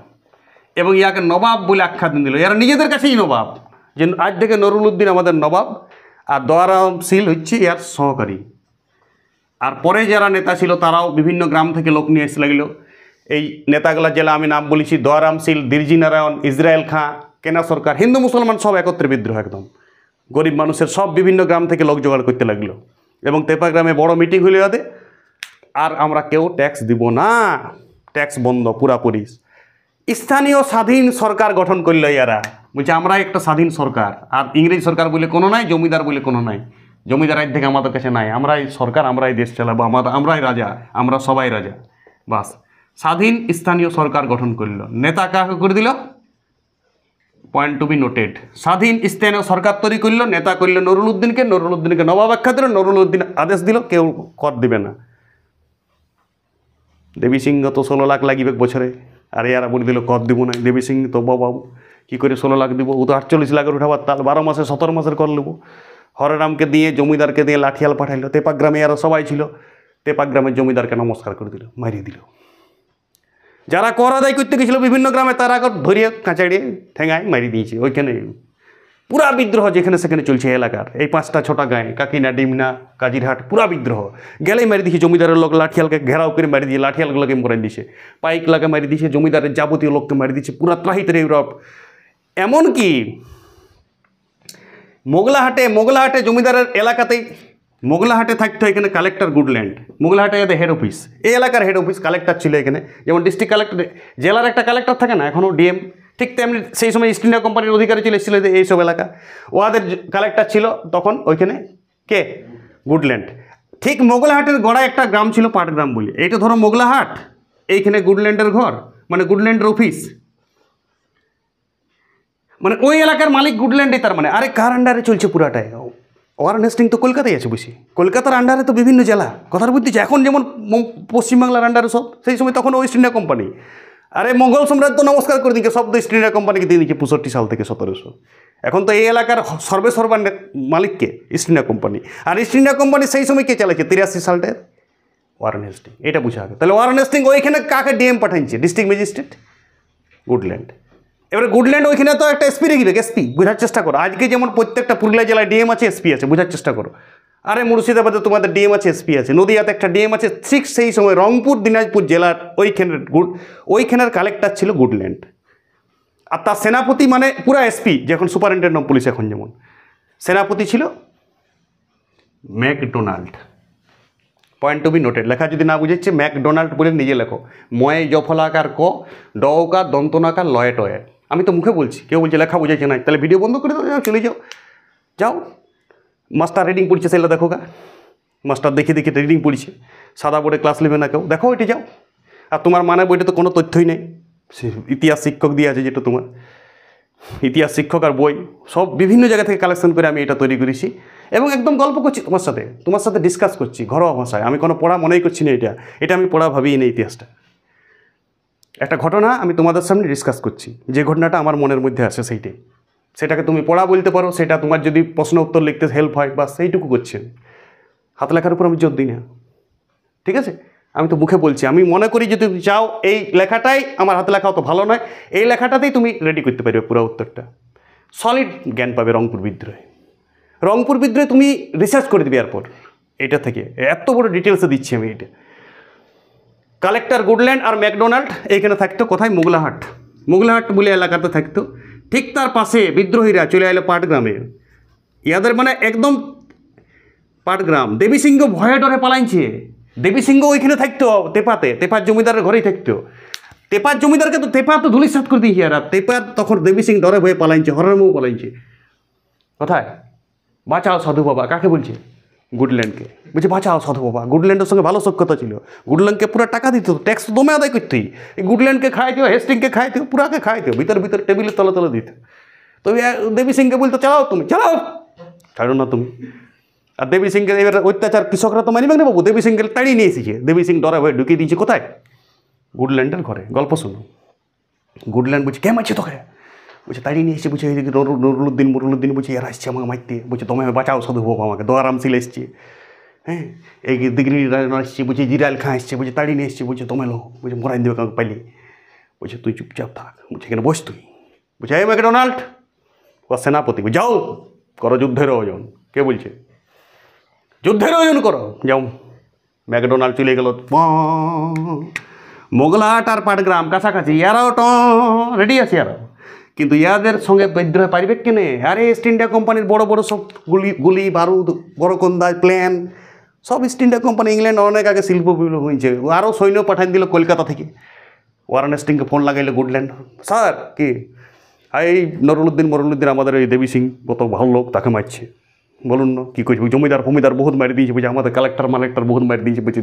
এবং ইয়াকে নবাব বলে আখ্যা দিল। এরা নিজেদের কাছেই নবাব, যে আজ থেকে নুরুল উদ্দিন আমাদের নবাব, আর দয়ারাম শীল হচ্ছে ইয়ার সহকারী। আর পরে যারা নেতা ছিল তারাও বিভিন্ন গ্রাম থেকে লোক নিয়ে এসে লাগলো। এই নেতাগুলা জেলা আমি নাম বলেছি, দয়ারাম শীল, দিরজি নারায়ণ, ইসরায়েল খাঁ, কেনা সরকার, হিন্দু মুসলমান সব একত্রে বিদ্রোহ, একদম গরিব মানুষের সব বিভিন্ন গ্রাম থেকে লোক জোগাড় করতে লাগলো। এবং তেপা গ্রামে বড় মিটিং হইল যাতে, আর আমরা কেউ ট্যাক্স দিব না, ট্যাক্স বন্ধ পুরাপুরি। স্থানীয় স্বাধীন সরকার গঠন করল এরা, বলছে আমরা একটা স্বাধীন সরকার, আর ইংরেজ সরকার বলে কোনো নাই, জমিদার বলে কোনো নাই, জমিদার আজ থেকে আমাদের কাছে নাই, আমরাই সরকার, আমরাই দেশ চালাবো, আমরাই রাজা, আমরা সবাই রাজা। বাস, স্বাধীন স্থানীয় সরকার গঠন করল। নেতা কাকে করে দিল, পয়েন্ট টু বি নোটেড, স্বাধীন স্থানীয় সরকার তৈরি করলো, নেতা করল নুরুল উদ্দিনকে, নুরুল উদ্দিনকে নবাব আখ্যা দিল, নুরুল উদ্দিন আদেশ দিল কেউ কর দিবে না। দেবী সিংহ তো 16 লাখ লাগিবে বছরে, আর এরা বলে দিল কর দিব না। দেবী সিং তো বাবু কী করে 16 লাখ দিব, ও তো 48 লাখের উঠাবার তাল, 12 মাসে 17 মাসের কর নেবো। হরেরামকে দিয়ে, জমিদারকে দিয়ে লাঠিয়াল পাঠাইলো। তেপাক গ্রামে এরা সবাই ছিল, তেপাক গ্রামের জমিদারকে নমস্কার করে দিল, মারিয়ে দিল। যারা কর আদায় করতে গেছিল বিভিন্ন গ্রামে, তারা ধরিয়ে কাঁচাড়িয়ে ঠেঙায় মারিয়ে দিয়েছে। ওইখানে পুরা বিদ্রোহ যেখানে সেখানে চলছে এলাকার, এই 5টা 6টা গায়ে, কাকিনা, ডিমনা, কাজিরহাট, পুরা বিদ্রোহ। গেলেই মারি দিয়েছে জমিদারের লোক, লাঠিয়ালকে ঘেরাও করে মারি দিয়ে, লাঠিয়ালগুলোকে মারি দিয়েছে, পাইকলাকে মারি দিয়েছে, জমিদারের যাবতীয় লোককে মারি দিয়েছে, পুরা ত্রাহিতের ইউরোপ। এমনকি মোগলাহাটে জমিদারের এলাকাতেই, মোগলাহাটে থাকতো এখানে কালেক্টর গুডল্যান্ড, মোগলাহাটে এদের হেড অফিস, এই এলাকার হেড অফিস কালেক্টর ছিল এখানে। যেমন ডিস্ট্রিক্ট কালেক্টর, জেলার একটা কালেক্টর থাকে না এখনও, ডিএম, ঠিক তেমনি সেই সময় ইস্ট ইন্ডিয়া কোম্পানির অধিকারী ছিল এইসব এলাকা, ওদের কালেক্টর ছিল তখন ওইখানে কে, গুডল্যান্ড। ঠিক মোগলাহাটের গড়ায় একটা গ্রাম ছিল পাটগ্রাম বলে, এইটা ধরো মোগলাহাট, এইখানে গুডল্যান্ডের ঘর, মানে গুডল্যান্ডের অফিস, মানে ওই এলাকার মালিক গুডল্যান্ডই তার মানে। আরে কার আন্ডারে চলছে পুরাটাই? ওয়ারেন হেস্টিং তো কলকাতায় আছে বসে, কলকাতার আন্ডারে তো বিভিন্ন জেলা, কথার বুঝতেছে। এখন যেমন পশ্চিমবাংলার আন্ডারে সব, সেই সময় তখন ওয়েস্ট ইন্ডিয়া কোম্পানি। আরে মোগল সাম্রাজ্য নমস্কার করে দিকে সব তো ইস্ট ইন্ডিয়া কোম্পানিকে দিয়ে দিচ্ছে 65 সাল থেকে 1700। এখন তো এই এলাকার সর্বেসর্বার মালিককে ইস্ট ইন্ডিয়া কোম্পানি। আর ইস্ট ইন্ডিয়া কোম্পানি সেই সময় কে চালাচ্ছে 83 সালটায়? Warren Hastings. এটা বুঝা হবে। তাহলে ওয়ারেন হেস্টিং ওইখানে কাকে ডিএম পাঠাইছে? District magistrate Goodland. এবারে গুডল্যান্ড ওইখানে তো একটা এসপি রেখে, এসপি বোঝার চেষ্টা করো। আজকে যেমন প্রত্যেকটা পুরুলিয়া জেলায় ডিএম আছে, এসপি আছে, বোঝার চেষ্টা করো। আরে মুর্শিদাবাদে তোমাদের ডিএম আছে, এসপি আছে, নদিয়াতে একটা ডিএম আছে। ঠিক সেই সময় রংপুর, দিনাজপুর জেলার ওইখানের কালেক্টর ছিল গুডল্যান্ড। আর তার সেনাপতি মানে পুরা এসপি, যখন সুপারিনটেন্ডেন্ট অফ পুলিশ এখন যেমন, সেনাপতি ছিল McDonald. Point to be noted. লেখা যদি না বুঝেছে ম্যাকডোনাল্ড বলে নিজে লেখো, ময় জফলাকার ক, ডকার দন্তনাকার লয়ে টয়ে। আমি তো মুখে বলছি, কেউ বলছে লেখা বুঝেছে না, তাহলে ভিডিও বন্ধ করে দাও, চলে যাও, যাও মাস্টার রিডিং পড়ছে সেটা দেখো গা, মাস্টার দেখে দেখে রিডিং পড়ছে, সাদা বোর্ডে ক্লাস নেবে না কেউ, দেখো ওইটা যাও। আর তোমার মানে বইটা তো কোনো তথ্যই নেই, ইতিহাস শিক্ষক দিয়ে আছে, যেটা তোমার ইতিহাস শিক্ষক আর বই সব বিভিন্ন জায়গা থেকে কালেকশন করে আমি এটা তৈরি করেছি এবং একদম গল্প করছি তোমার সাথে ডিসকাস করছি ঘরোয়া ভাষায়। আমি কোনো পড়া মনেই করছি না, এটা আমি পড়া ভাবিই না। ইতিহাসটা একটা ঘটনা আমি তোমাদের সামনে ডিসকাস করছি, যে ঘটনাটা আমার মনের মধ্যে আসে সেটাকে তুমি পড়া বলতে পারো, সেটা তোমার যদি প্রশ্ন উত্তর লিখতে হেল্প হয়, বা সেইটুকু করছেন। হাত লেখার উপর আমি জোর দিই না, ঠিক আছে? আমি তো মুখে বলছি, আমি মনে করি যে তুমি চাও এই লেখাটাই, আমার হাতে লেখা অত ভালো নয়, এই লেখাটাতেই তুমি রেডি করতে পারবে পুরো উত্তরটা, সলিড জ্ঞান পাবে। রংপুর বিদ্রোহে তুমি রিসার্চ করে দিবে এরপর এটা থেকে, এত বড় ডিটেলসে দিচ্ছি আমি। এটা কালেক্টর গুডল্যান্ড আর ম্যাকডোনাল্ড এইখানে থাকতো কোথায়? মোগলাহাট বলে এলাকাতে থাকতো। ঠিক তার পাশে বিদ্রোহীরা চলে এলো পাটগ্রামে। ইয়াদের মানে একদম পাটগ্রাম। দেবী সিংহ ভয়ে ডরে পালাইছে। দেবী সিংহ ওইখানে থাকতো তেপার জমিদারের ঘরেই থাকতো। তেপার জমিদারকে তো তেপা তো ধুলিসাৎ করে দিয়েছে। আর তেপার তখন দেবী সিং ডরে ভয়ে পালাইছে, হররামও পালাইছে। কোথায়? বাঁচাও সাধু বাবা। কাকে বলছে? গুডল্যান্ডকে বলছে বাঁচাও সাধু বাবা। গুডল্যান্ডের সঙ্গে ভালো সখ্যতা ছিল। গুডল্যান্ডকে পুরো টাকা দিত, ট্যাক্স তো দমে আদায় করতেই। এই গুডল্যান্ডকে খাইতেও, হেস্টিংকে খাইতেও, পুরাকে খাইতেও, ভিতরে টেবিলের তলে তলে দিত। তো দেবী সিংকে বলতো চালাও তুমি, চালাও, ছাড়ো না তুমি। আর দেবী সিংকে এবার অত্যাচার কৃষকরা তো মানিবে না বাবু। দেবী সিংকে তাড়িয়ে নিয়ে এসেছে। দেবী সিং ডরে ভয়ে ঢুকিয়ে দিয়েছে কোথায়? গুডল্যান্ডের ঘরে। গল্প শুনো। গুডল্যান্ড বলছে কে মারছে তোকে? বলছে তাড়িয়ে নিয়ে এসেছে। বলছে এইদিকে মুরুলুদ্দিন বলছে এরা আসছে আমাকে মারতে। বলছে তোমায় বাঁচাও সাধু বাবা আমাকে। দোয়ারাম সিল এসছে, হ্যাঁ, এই দিগনি আসছে। বলছে জিরাইল খাঁ এসছে। বলছে তাড়িয়ে নিয়ে এসছে। বলছে তোমায় লো, বলছে মরাই দেবে কাউকে পাইলে। বলছে তুই চুপচাপ থাক। বলছে এখানে বস তুই। বলছে এই ম্যাকডোনাল্ড, ও সেনাপতি, যাও করো যুদ্ধের আয়োজন। কে বলছে? যুদ্ধের আয়োজন করো, যাও। ম্যাকডোনাল্ড চলে গেল। মোগলাহাট আর পাটগ্রাম কাছাকাছি, ইয়ারাও রেডি আছে ইয়ারাও। কিন্তু ইয়াদের সঙ্গে বিদ্রোহ পারবে কেনে? আরে ইস্ট ইন্ডিয়া কোম্পানির বড় বড় সব গুলি বারুদ, বড় কন্দাজ, প্ল্যান সব ইস্ট ইন্ডিয়া কোম্পানি ইংল্যান্ড অনেক আগে শিল্প বিপ্লব হয়েছে। আরও সৈন্য পাঠান দিল কলকাতা থেকে। ওয়ারেন হেস্টিংকে ফোন লাগাইলো গুডল্যান্ড, স্যার কি এই মরুলুদ্দিন আমাদের এই দেবী সিং কত ভালো লোক, তাকে মারছে। বলুন না কী করছে? জমিদার বহুত মারি দিয়েছে। বলছে আমাদের কালেক্টর বহুত মারি দিয়েছে। বলছে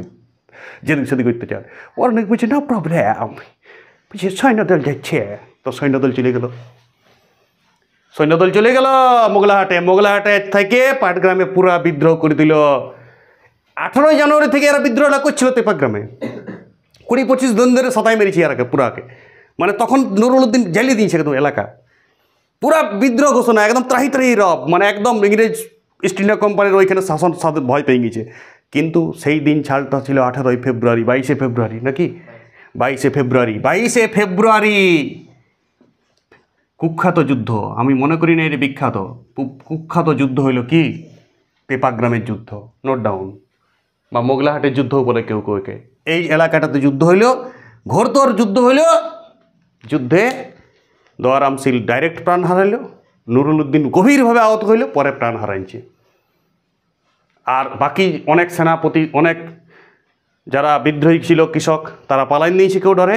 যেদিক সেদিক করতে চান। ওয়ারেন বলছে না প্রবলেম। বলছে সৈন্যদল যাচ্ছে। তো সৈন্যদল চলে গেল মোগলাহাটে থেকে পাটগ্রামে পুরা বিদ্রোহ করে দিল। 18 জানুয়ারি থেকে এরা বিদ্রোহটা করছিল তেপাগ্রামে। 20-25 দিন ধরে সতাই মেরেছি এরাকে পুরাকে। মানে তখন নুরুলউদ্দিন জ্বালিয়ে দিয়েছে একদম এলাকা। পুরা বিদ্রোহ ঘোষণা, একদম ত্রাহি রব। মানে একদম ইংরেজ ইস্ট ইন্ডিয়া কোম্পানির ওইখানে শাসন সাথে ভয় পেয়ে গেছে। কিন্তু সেই দিন ছাড়টা ছিল 18 ফেব্রুয়ারি, 22 ফেব্রুয়ারি নাকি 22 ফেব্রুয়ারি কুখ্যাত যুদ্ধ। আমি মনে করি না এর বিখ্যাত। কুখ্যাত যুদ্ধ হইল কি? তেপাগ্রামের যুদ্ধ, নোট ডাউন, বা মোগলাহাটের যুদ্ধ বলে কেউ কেউকে। এই এলাকাটাতে যুদ্ধ হইল, ঘোরতর যুদ্ধ হইল। যুদ্ধে দোয়ারাম সিল ডাইরেক্ট প্রাণ হারাইল, নুরুলউদ্দিন গভীরভাবে আহত হইল, পরে প্রাণ হারাইছে। আর বাকি অনেক সেনাপতি, অনেক যারা বিদ্রোহী ছিল কৃষক, তারা পালাই নিয়েছে কেউ ডরে।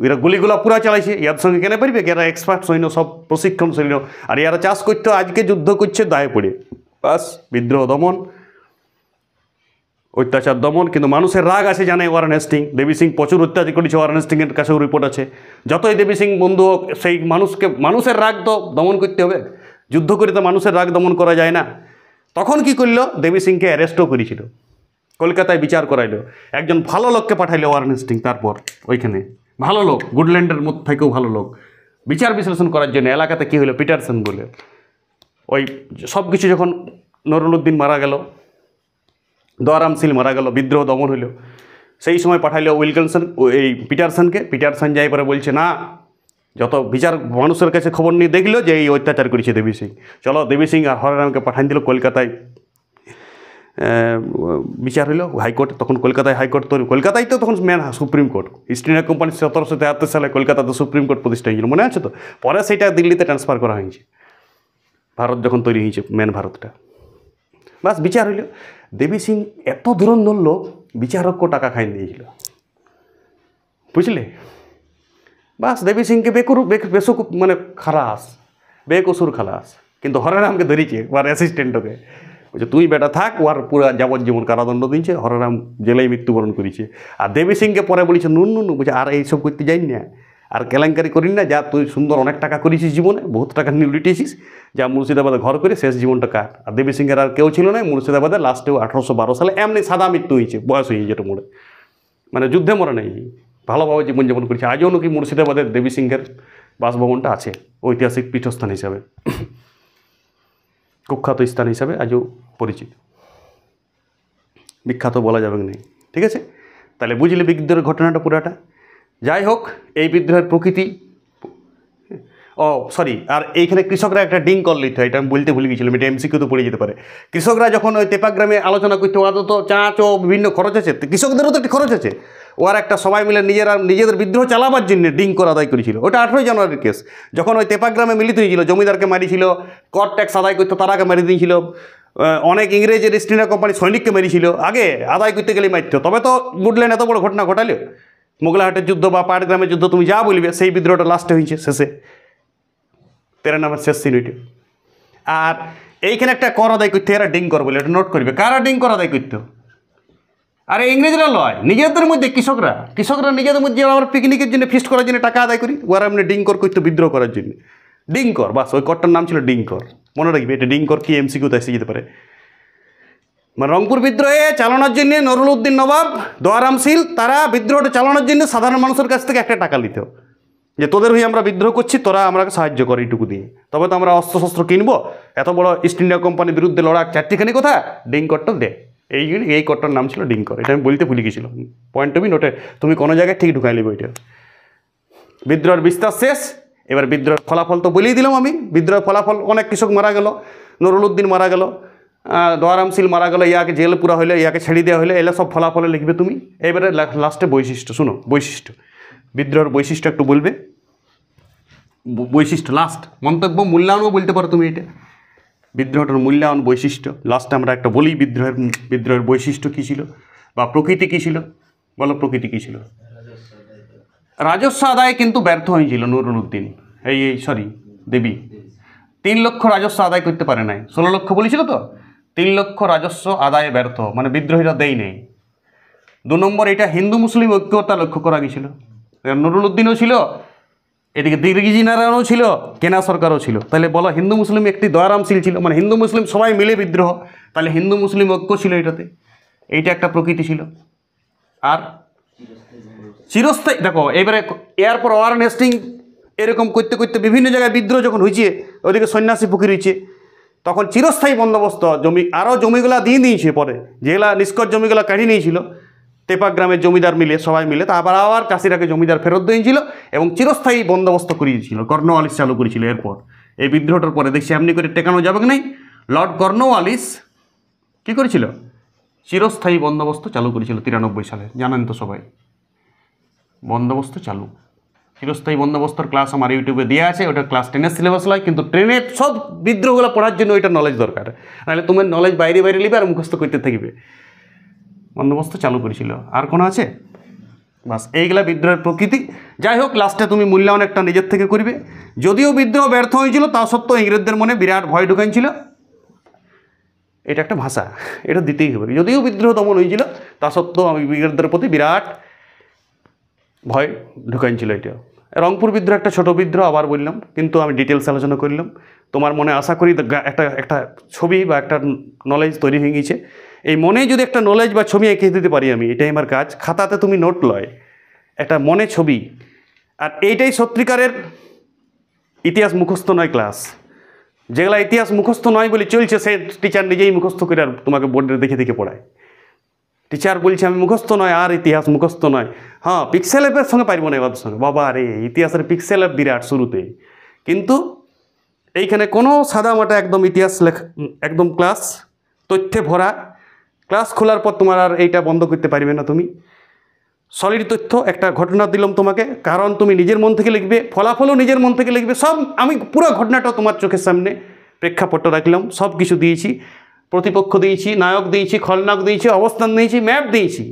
এরা গুলিগুলা পুরা চালাইছে। ইয়ার সঙ্গে কেন পারবে? এরা এক্সপার্ট সৈন্য, সব প্রশিক্ষণ সৈন্য। আর এরা চাষ করতে আজকে যুদ্ধ করছে দায়ে পড়ে। বাস বিদ্রোহ দমন, অত্যাচার দমন। কিন্তু মানুষের রাগ আছে জানে ওয়ারেন হেস্টিং। দেবী সিং প্রচুর অত্যাচার করেছে, ওয়ারেন হেস্টিংয়ের কাছেও রিপোর্ট আছে। যতই দেবী সিং বন্ধু হোক, সেই মানুষের রাগ তো দমন করতে হবে। যুদ্ধ করে তো মানুষের রাগ দমন করা যায় না। তখন কি করলো? দেবী সিংকে অ্যারেস্টও করেছিল, কলকাতায় বিচার করাইলো। একজন ভালো লোককে পাঠাইলো ওয়ারেন হেস্টিং। তারপর ওইখানে ভালো লোক, গুডল্যান্ডের মধ্যে থেকেও ভালো লোক, বিচার বিশ্লেষণ করার জন্য। এলাকাতে কী হলো? পিটারসন বলে। ওই সব কিছু যখন নুরুলউদ্দিন মারা গেল, দোয়ারাম সিল মারা গেল, বিদ্রোহ দমন হইল, সেই সময় পাঠাইলো উইলকিনসন এই পিটারসনকে। পিটারসন যাই পরে বলছে না, যত বিচার মানুষের কাছে খবর নিয়ে দেখলো যে এই অত্যাচার করেছে দেবী সিং, চলো দেবী সিং আর হররামকে পাঠান দিল কলকাতায়। বিচার হইল হাইকোর্ট। তখন কলকাতায় হাইকোর্ট তৈরি, কলকাতায় তো তখন main supreme court. East India company 1773 সালে কলকাতাতে সুপ্রিম কোর্ট প্রতিষ্ঠা হয়েছিল, মনে আছে তো? পরে সেটা দিল্লিতে ট্রান্সফার করা হয়েছে, ভারত যখন তৈরি হয়েছে, মেন ভারতটা। বাস বিচার হইল। দেবী সিং এত ধুরন্ধর লোক, বিচারককে টাকা খাইয়ে দিয়েছিল, বুঝলে? বাস দেবী সিংকে মানে বেকসুর খালাস। কিন্তু হররামকে ধরেছে, ওর অ্যাসিস্ট্যান্টকে। বলছে তুই বেটা থাক, ওর পুরো যাবজ্জীবন কারাদণ্ড দিয়েছে। হররাম জেলেই মৃত্যুবরণ করেছে। আর দেবী সিংকে পরে বলেছে নুন বলছে আর এইসব করতে যাই না, আর কেলেঙ্কারি করিস না। যা তুই সুন্দর অনেক টাকা করেছিস জীবনে, বহুত টাকা নিয়ে লুটিয়েছিস, যা মুর্শিদাবাদে ঘর করে শেষ জীবনটা কাট। আর দেবী সিংয়ের আর কেউ ছিল না মুর্শিদাবাদে। লাস্টেও 1812 সালে এমনি সাদা মৃত্যু হয়েছে, বয়স হয়ে যেটা মোড়ে, মানে যুদ্ধে মরে নেই, ভালোভাবে জীবনযাপন করেছে। আজও নাকি মুর্শিদাবাদের দেবী সিংহের বাসভবনটা আছে ঐতিহাসিক পীঠস্থান হিসাবে, কুখ্যাত স্থান হিসাবে আজও পরিচিত। বিখ্যাত বলা যাবে না, ঠিক আছে? তাহলে বুঝলে বিদ্রোহের ঘটনাটা পুরাটা। যাই হোক, এই বিদ্রোহের প্রকৃতি। আর এইখানে কৃষকরা একটা ডিং কল লিখতে হয়, এটা আমি বলতে ভুলে গেছিলাম। এটা এমসিকিউ তো পড়ে যেতে পারে। কৃষকরা যখন ওই তেপাগ্রামে আলোচনা করতে, ওদের তো চাঁচ ও বিভিন্ন খরচ আছে, কৃষকদেরও তো একটি খরচ আছে। ওর একটা সবাই মিলে নিজেদের বিদ্রোহ চালাবার জন্য ডিং কর আদায় করেছিল। ওটা 18 জানুয়ারির কেস। যখন ওই তেপাগ্রামে মিলিত হয়েছিল, জমিদারকে মারিছিল, কর ট্যাক্স আদায় করতো তারাকে মারি দিয়েছিল, অনেক ইংরেজের ইস্ট ইন্ডিয়া কোম্পানি সৈনিককে মেরেছিল। আগে আদায় করতে গেলে মারত, তবে তো গুডল্যান্ড এত বড় ঘটনা ঘটালো। মোগলাহাটের যুদ্ধ বা পাটগ্রামের যুদ্ধ তুমি যা বলবে, সেই বিদ্রোহটা লাস্টে হয়েছে শেষে, 13 নম্বর শেষ সিন ওইটা। আর এইখানে একটা কর আদায় করতে, এরা ডিং কর বলে, এটা নোট করবে, কারা ডিং কর আদায় করতো? আরে ইংরেজরা লয়, নিজেদের মধ্যে কৃষকরা নিজেদের মধ্যে আমরা পিকনিকের জন্য ফিস্ট করার জন্য টাকা আদায় করি, ওরা এমনি ডিং কর করতো বিদ্রোহ করার জন্য। ডিং কর, বাস ওই করটার নাম ছিল ডিং কর, মনে রাখবে এটা। ডিং কর কি এমসিকিউতে এসে যেতে পারে। মানে রংপুর বিদ্রোহে চালানোর জন্য নুরুল উদ্দিন নবাব, দোয়ারাম শীল, তারা বিদ্রোহটা চালানোর জন্য সাধারণ মানুষের কাছ থেকে একটা টাকা নিত, যে তোদের হয়ে আমরা বিদ্রোহ করছি, তোরা আমাকে সাহায্য কর এইটুকু দিয়ে, তবে তো আমরা অস্ত্রশস্ত্র কিনবো, এত বড় ইস্ট ইন্ডিয়া কোম্পানির বিরুদ্ধে লড়া, চারটিখানি কথা, ডিং করটা দে। এই করটার নাম ছিল ডিং কর, এটা আমি বলতে ভুলে গেছিলাম। পয়েন্ট টু বি নোটে, তুমি কোনো জায়গায় ঠিক ঢুকাই নেবে ওইটা। বিদ্রোহের বিস্তার শেষ, এবার বিদ্রোহের ফলাফল তো বলেই দিলাম আমি। বিদ্রোহের ফলাফল, অনেক কৃষক মারা গেল, নুরুল উদ্দিন মারা গেল, দোয়ারাম শীল মারা গেল, ইয়াকে জেল পুরা হইলে, ইয়াকে ছেড়ে দেওয়া হইলে, এলে সব ফলাফলে লিখবে তুমি। এবারে লাস্টে বৈশিষ্ট্য, শুনো বৈশিষ্ট্য, বিদ্রোহের বৈশিষ্ট্য একটু বলবে। বৈশিষ্ট্য লাস্ট, মন্তব্য মূল্যায়নও বলতে পারো তুমি এটা। বিদ্রোহটার মূল্যায়ন বৈশিষ্ট্য লাস্টে আমরা একটা বলি, বিদ্রোহের বৈশিষ্ট্য কী ছিল বা প্রকৃতি কী ছিল, বলো প্রকৃতি কী ছিল। রাজস্ব আদায় কিন্তু ব্যর্থ হয়েছিল নুরুল উদ্দিন, দেবী 3 লক্ষ রাজস্ব আদায় করতে পারে নাই, 16 লক্ষ বলেছিল তো, 3 লক্ষ রাজস্ব আদায়ে ব্যর্থ, মানে বিদ্রোহীরা দেয় নেই। 2 নম্বর, এটা হিন্দু মুসলিম ঐক্যতা লক্ষ্য করা গেছিল। নুরুল উদ্দিনও ছিল, এদিকে দিলগিজি নারায়ণও ছিল, কেনা সরকারও ছিল। তাহলে বলো হিন্দু মুসলিম একটি দয়ারাম শীল ছিল, মানে হিন্দু মুসলিম সবাই মিলে বিদ্রোহ, তাহলে হিন্দু মুসলিম ঐক্য ছিল এটাতে, এইটা একটা প্রকৃতি ছিল। আর চিরস্থায়ী, দেখো এবারে এরপর ওয়ার নেস্টিং এরকম করতে করতে বিভিন্ন জায়গায় বিদ্রোহ যখন হয়েছে, ওইদিকে সন্ন্যাসী পুকুর হয়েছে, তখন চিরস্থায়ী বন্দোবস্ত, জমি আরও জমিগুলা দিয়ে দিয়েছে পরে, যেগুলা নিষ্কর জমিগুলা কাঢ়ি নিয়েছিল তেপাক গ্রামের জমিদার মিলে, সবাই মিলে, তারপর আবার চাষিরাকে জমিদার ফেরত দিয়েছিল এবং চিরস্থায়ী বন্দোবস্ত করিয়েছিল, কর্নওয়ালিস চালু করেছিল। এরপর এই বিদ্রোহটার পরে দেখছি এমনি করে টেকানো যাবে নাই, লর্ড কর্নওয়ালিস কী করেছিল, চিরস্থায়ী বন্দোবস্ত চালু করেছিল 93 সালে, জানেন তো সবাই। বন্দোবস্ত চালু, চিরস্থায়ী বন্দোবস্তর ক্লাস আমার ইউটিউবে দেওয়া আছে, ওটা ক্লাস 10-এর সিলেবাস নয়, কিন্তু 10-এর সব বিদ্রোহগুলো পড়ার জন্য ওইটা নলেজ দরকার, নাহলে তোমার নলেজ বাইরে বাইরে নিবে আর মুখস্থ করতে থাকবে। বন্দোবস্ত চালু করেছিল, আর কোনো আছে? বাস এইগুলা বিদ্রোহের প্রকৃতি। যাই হোক, লাস্টে তুমি মূল্যায়ন একটা নিজের থেকে করবে। যদিও বিদ্রোহ ব্যর্থ হয়েছিল, তা সত্ত্বেও ইংরেজদের মনে বিরাট ভয় ঢুকাইছিল, এটা একটা ভাষা, এটা দিতেই হবে। যদিও বিদ্রোহ দমন হয়েছিল, তা সত্ত্বেও আমি ইংরেজদের প্রতি বিরাট ভয় ঢুকাইছিল। এটা রংপুর বিদ্রোহ একটা ছোট বিদ্রোহ, আবার বললাম, কিন্তু আমি ডিটেলস আলোচনা করলাম। তোমার মনে আশা করি একটা ছবি বা একটা নলেজ তৈরি হয়ে গেছে। এই মনে যদি একটা নলেজ বা ছবি এঁকে দিতে পারি আমি, এটাই আমার কাজ। খাতাতে তুমি নোট লয়, একটা মনে ছবি। আর এইটাই সত্যিকারের ইতিহাস মুখস্থ নয় ক্লাস। যেগুলা ইতিহাস মুখস্থ নয় বলে চলছে, সে টিচার নিজেই মুখস্থ করে আর তোমাকে বোর্ডে দেখে দেখে পড়ায়। টিচার বলছে আমি মুখস্থ নয়, আর ইতিহাস মুখস্থ নয়। হ্যাঁ, পিক্সেল অ্যাপের সঙ্গে পারবো না এবার সঙ্গে, বাবা রে ইতিহাসের পিক্সেল অ্যাপ বিরাট শুরুতে, কিন্তু এইখানে কোনো সাদামাটা একদম ইতিহাস একদম ক্লাস তথ্যে ভরা। ক্লাস খোলার পর তোমার আর এইটা বন্ধ করতে পারবে না তুমি। সলিড তথ্য, একটা ঘটনা দিলাম তোমাকে, কারণ তুমি নিজের মন থেকে লিখবে, ফলাফলও নিজের মন থেকে লিখবে। সব আমি পুরো ঘটনাটা তোমার চোখের সামনে প্রেক্ষাপট রাখলাম, সব কিছু দিয়েছি, প্রতিপক্ষ দিয়েছি, নায়ক দিয়েছি, খলনায়ক দিয়েছি, অবস্থান দিয়েছি, ম্যাপ দিয়েছি।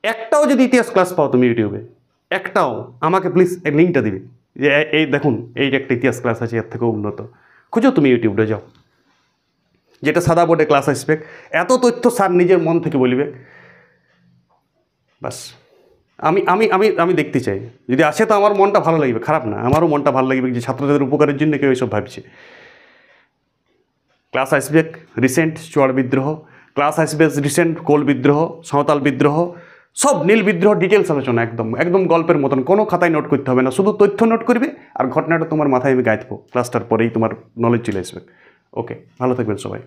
একটাও যদি ইতিহাস ক্লাস পাও তুমি ইউটিউবে, একটাও, আমাকে প্লিজ এই লিঙ্কটা দিবে, যে এই দেখুন এই একটা ইতিহাস ক্লাস আছে, এর থেকেও উন্নত। খুঁজো তুমি ইউটিউবে যাও, যেটা সাদা বোর্ডে ক্লাস আসবে। এত তথ্য স্যার নিজের মন থেকে বলবে। বাস আমি আমি আমি আমি দেখতে চাই, যদি আসে তো আমার মনটা ভালো লাগবে, খারাপ না, আমারও মনটা ভালো লাগবে যে ছাত্রদের উপকারের জন্য কেউ এসব ভাবছে। ক্লাস আসবে রিসেন্ট চুয়াড় বিদ্রোহ, ক্লাস আসবে রিসেন্ট কোল বিদ্রোহ, সাঁওতাল বিদ্রোহ, সব নীল বিদ্রোহ ডিটেলস আলোচনা, একদম একদম গল্পের মতন, কোনো খাতায় নোট করতে হবে না, শুধু তথ্য নোট করবে আর ঘটনাটা তোমার মাথায় আমি গাইতে ক্লাসটার পরেই তোমার নলেজ চলে আসবে। ওকে, ভালো থাকবেন সবাই।